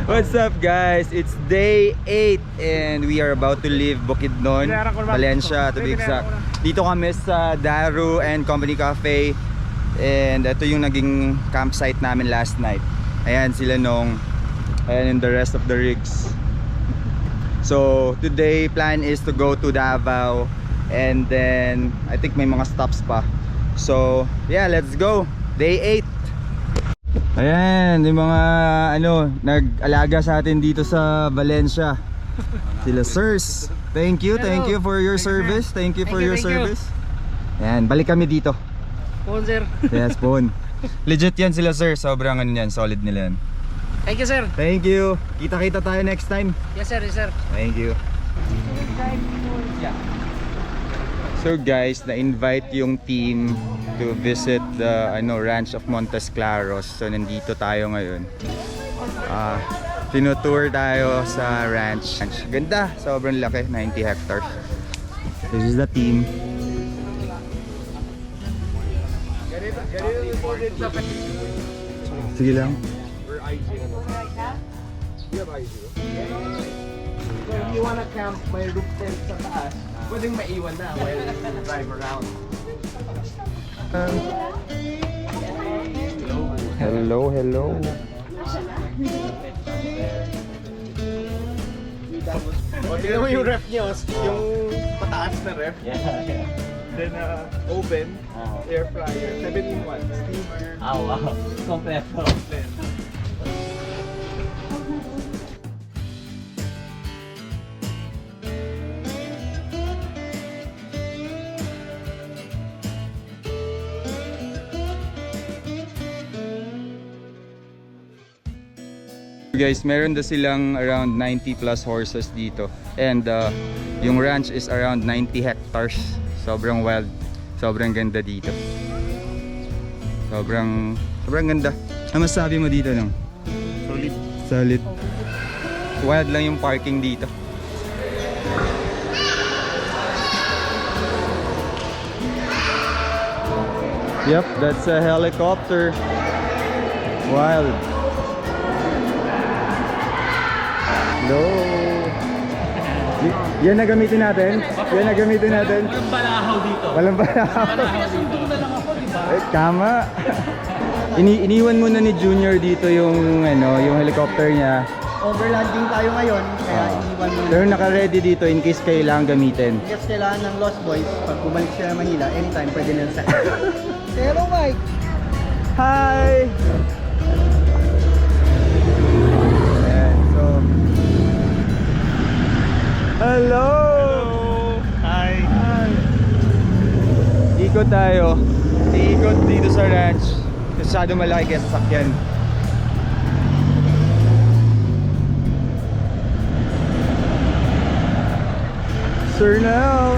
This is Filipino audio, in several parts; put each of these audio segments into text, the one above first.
What's up guys? It's day 8 and we are about to leave Bukidnon, Valencia to be exact. Dito kami sa Daru and Company Cafe. And ito yung naging campsite namin last night. Ayan sila Nong. Ayan and the rest of the rigs. So today plan is to go to Davao. And then I think may mga stops pa. So yeah, let's go. Day 8. Ayan, yung mga nag-alaga sa atin dito sa Valencia. Sila sirs. Thank you for your service. Thank you for your service. Ayan, balik kami dito. Phone sir. Yes, phone. Legit yan sila sir, sobrang yan, solid nila yan. Thank you sir. Thank you. Kita-kita tayo next time. Yes sir, yes sir. Thank you. So guys, na-invite yung team to visit the ranch of Montes Claros. So nandito tayo ngayon. Tinutour tayo sa ranch. Ganda, sobrang laki, 90 hectares. This is the team. Sige lang. So if you wanna camp, may roof tent sa taas. Pwedeng maiwan na while you drive around. Hello. O, tingnan mo yung ref nyo, yung pataas na ref. Then oven, air fryer, 7-in-1, steamer. Wow. Kompleto. Guys, meron na silang around 90 plus horses dito. And yung ranch is around 90 hectares. Sobrang wild. Sobrang ganda dito. Sobrang ganda. Ano masabi mo dito nung? Solid. Wild lang yung parking dito. Yep, that's a helicopter. Wild. Hello. Yan na gamitin natin. Walang balahaw dito. Walang balahaw. Nasundo na lang ako, di ba? Tama. Iniwan muna ni Junior dito yung yung helicopter niya. Overlanding tayo ngayon, kaya iniwan mo. Pero naka-ready dito in case kailangan gamitin. Kasi kailangan ng Lost Boys, pag bumalik sila ng Manila, anytime pwede nila sa. Hello Mike! Hi! Hello! Hi! Ikot tayo. Iikot dito sa ranch. Masyado malaki kaya sasakyan. Sir now!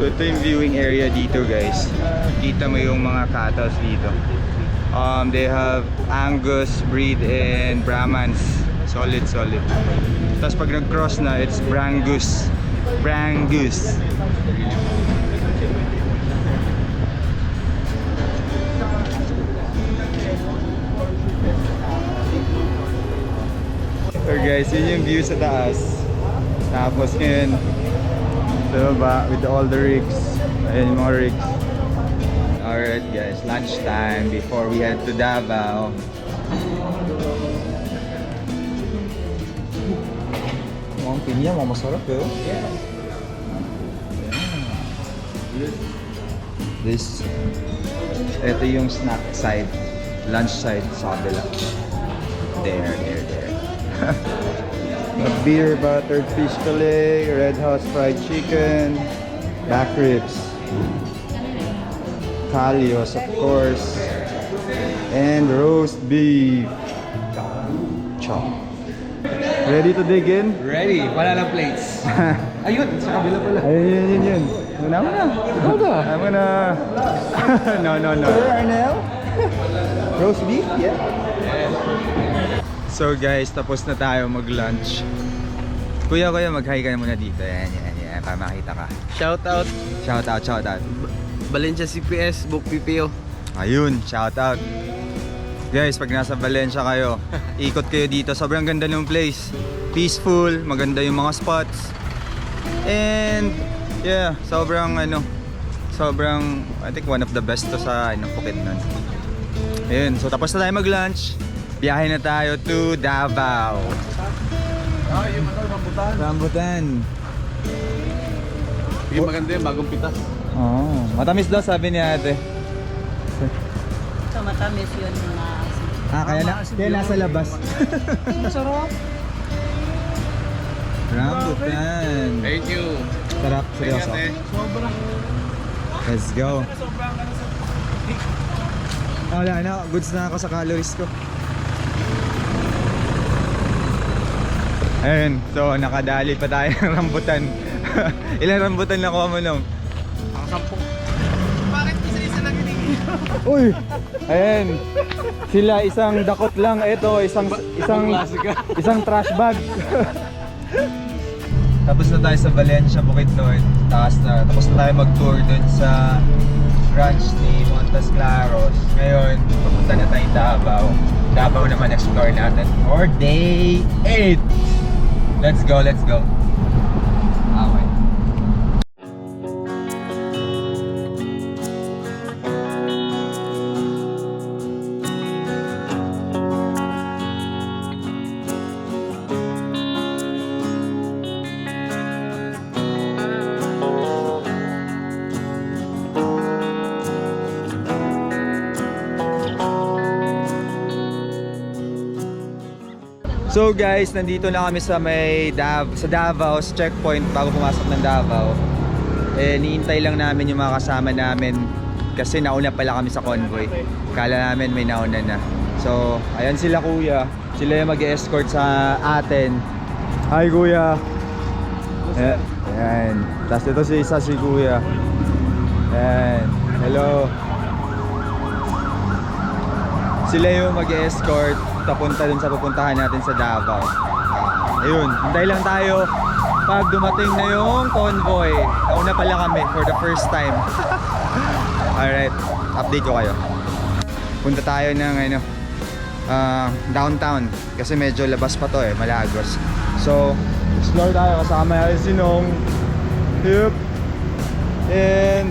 So ito yung viewing area dito guys. Kita mo yung mga cattle dito. They have Angus breed and Brahmans. Solid. Tapos pag nag-cross na, it's Brangus. So guys, yun yung view sa taas. Tapos ngayon sa baba with all the rigs. Ayan yung mga rigs. Alright guys, lunchtime before we head to Davao. Ang pinya mo masarap eh. Ito yung snack side, lunch side sa kabila. There. A beer buttered fish fillet, red house fried chicken, back ribs, Calios of course, and roast beef. Chop. Ready to dig in? Ready. Wala lang plates. Ayun, sa kabila pala. Ayun. Muna. Go ka. I'm gonna... no. Sir Arnel? Roast beef? Yeah. So guys, tapos na tayo mag-lunch. Kuya, mag-hi ka na muna dito. Yan. Para makita ka. Shout out. Shout out. Valencia CPS, Book PPO. Ayun, shout out. Guys, pag nasa Valencia kayo, ikot kayo dito. Sobrang ganda ng place. Peaceful, maganda yung mga spots. And yeah, sobrang I think one of the best to sa Bukidnon. Ayun, so tapos na tayo mag-lunch. Biyahe na tayo to Davao. Yung Rambutan. Yung maganda yung bagong pitas. Oh, matamis daw sabi ni ate. So, matamis yun yung Kaya nasa labas. masarap. Rambutan. Thank you. Sarap, seryoso. Sobrang. Let's go. Wala na, goods na ako sa calories ko. Ayun, so nakadali pa tayo ng rambutan. Ilang rambutan na kuha mo nung? Ang 10. Bakit isa-isa lang hiningi? Uy! Ayan. Sila isang dakot lang. Ito, isang trash bag. Tapos na tayo sa Valencia, Bukidnon. Tapos na tayo mag-tour dun sa branch ni Montes Claros. Ngayon, pupunta na tayong Davao. Davao naman explore natin for day 8. Let's go. Okay. So guys, nandito na kami sa sa Davao, sa checkpoint bago pumasok ng Davao. Niintay lang namin yung mga kasama namin kasi nauna pala kami sa convoy. Kala namin may nauna na. So, ayan sila kuya. Sila yung mag-escort sa atin. Hi kuya. Ayan. Tapos ito si kuya. Ayan. Hello. Sila yung mag-escort papunta dun sa pupuntahan natin sa Davao. Ayun, hintay lang tayo pag dumating na yung convoy. Nauna pala kami for the first time. Alright, update ko kayo. Punta tayo ng downtown kasi medyo labas pa to Malagos. So, explore tayo kasama natin si Nong. Yep. And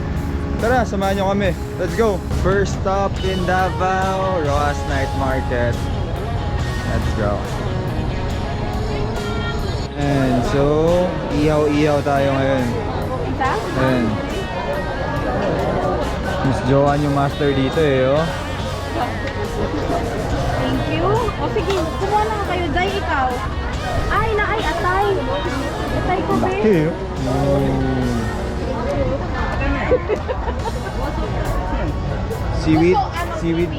tara, samahan nyo kami. Let's go. First stop in Davao, Roas Night Market. Let's go. And so, ihaw-ihaw tayo ngayon. Ayan. Miss Joanne yung master dito oh. Thank you. O sige, kumuha na kayo. Day, ikaw. Ay, atay. Atay ko, be. Laki Seaweed. Seaweed.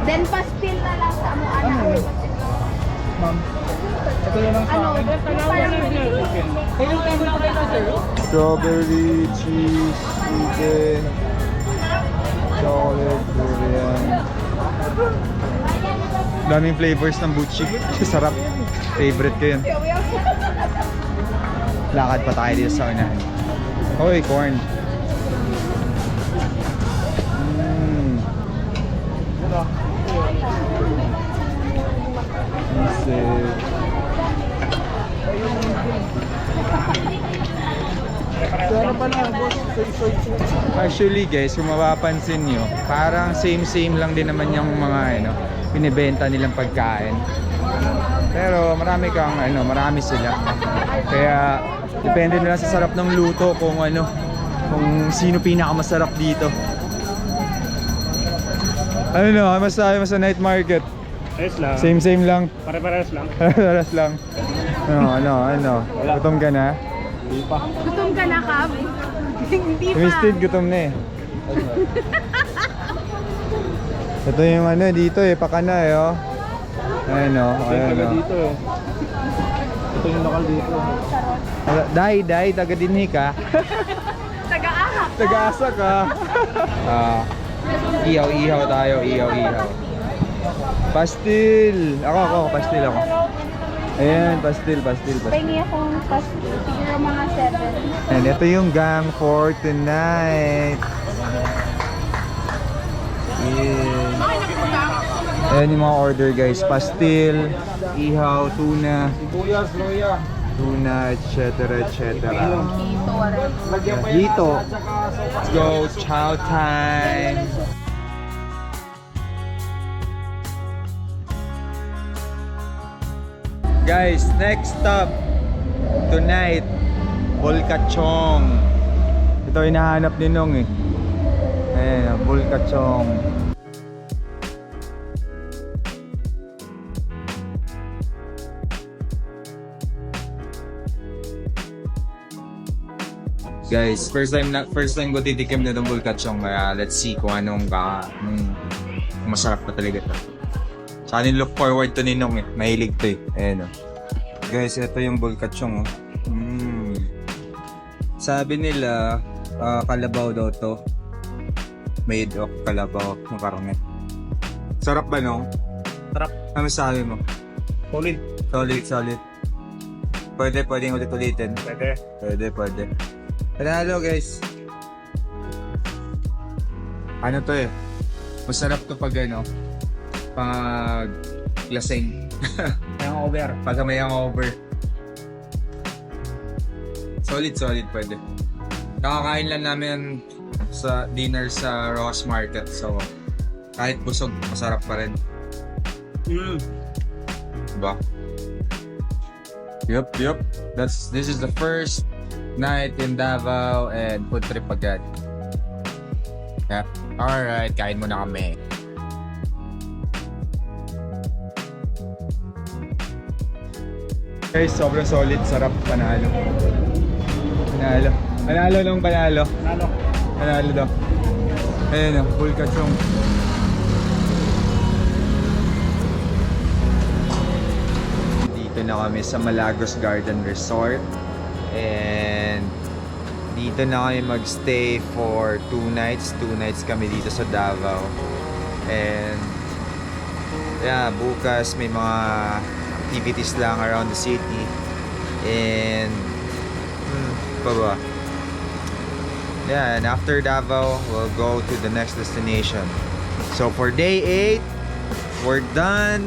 Then pastil na lang sa mo anak. Ma'am. Ito lang sa akin. Strawberry, cheese, chicken, chocolate, durian. Daming flavors ng buchi. Sarap. Favorite ko yun. Lakad pa tayo dito sa unahan. Hoy, corn. Actually guys, kung mapapansin nyo, parang same lang din naman yung mga binibenta nilang pagkain. Pero marami marami sila. Kaya depende na sa sarap ng luto kung sino pinakamasarap dito. Mas sa night market. Ayos lang. Same lang. Pare-parehas lang. Paras lang. Ano? Gutom ka na? Gutom ka na, Kab? Hindi pa. Twisted, gutom na eh. Ito yung ano dito eh, Pakanay oh. Ayan oh, ayan oh. Dito eh. Ito yung lokal dito. Day, taga dinhi ka. Taga-ahak. Taga-asa ka. Ihaw tayo, ihaw. Pastil. Ako, pastil ako. Ayan, pastil. Pahingi akong pastil. Siguro mga 7. And ito yung gang for tonight. Yeah. Ayan yung mga order guys. Pastil, ihaw, tuna, etc. Dito. Let's go, chow time. Guys, next stop tonight, Bulkachong. Ito yung hinahanap ni Nong eh. Ayan, Bulkachong. Guys, first time ko titikim na itong Bulkachong, kaya let's see kung anong masarap na talaga ito. Saka look forward to ni Nong eh, mahilig to eh. Ayan oh. Guys, ito yung Bulkachong oh. Sabi nila, kalabaw daw to. Made of kalabaw ng karne. Sarap ba no? Sarap. Ano sabi mo? Solid. Solid. Pwedeng ulit-ulitin. Pwede. Panalo guys. Ano to eh? Masarap to pag ano? Pag lasing. Hangover. Pag may hangover. Solid pwede. Nakakain lang namin sa dinner sa Ross Market. So, kahit busog, masarap pa rin. Diba? Yup. This is the first night in Davao and food trip agad. Yeah. Alright, kain muna kami. Guys, sobrang solid, sarap, panalo. Panalo daw. Ayan o, Bulkachong. Dito na kami sa Malagos Garden Resort. And dito na kami magstay for 2 nights. 2 nights kami dito sa Davao. And yeah, bukas may mga activities lang around the city. And yeah, and after Davao, we'll go to the next destination. So for day 8, we're done.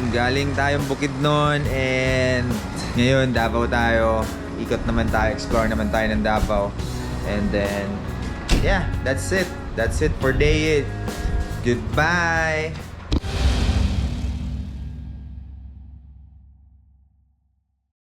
Galing tayong Bukidnon and ngayon Davao tayo. Ikot naman tayo, explore naman tayo ng Davao. And then yeah, that's it for day 8. Goodbye.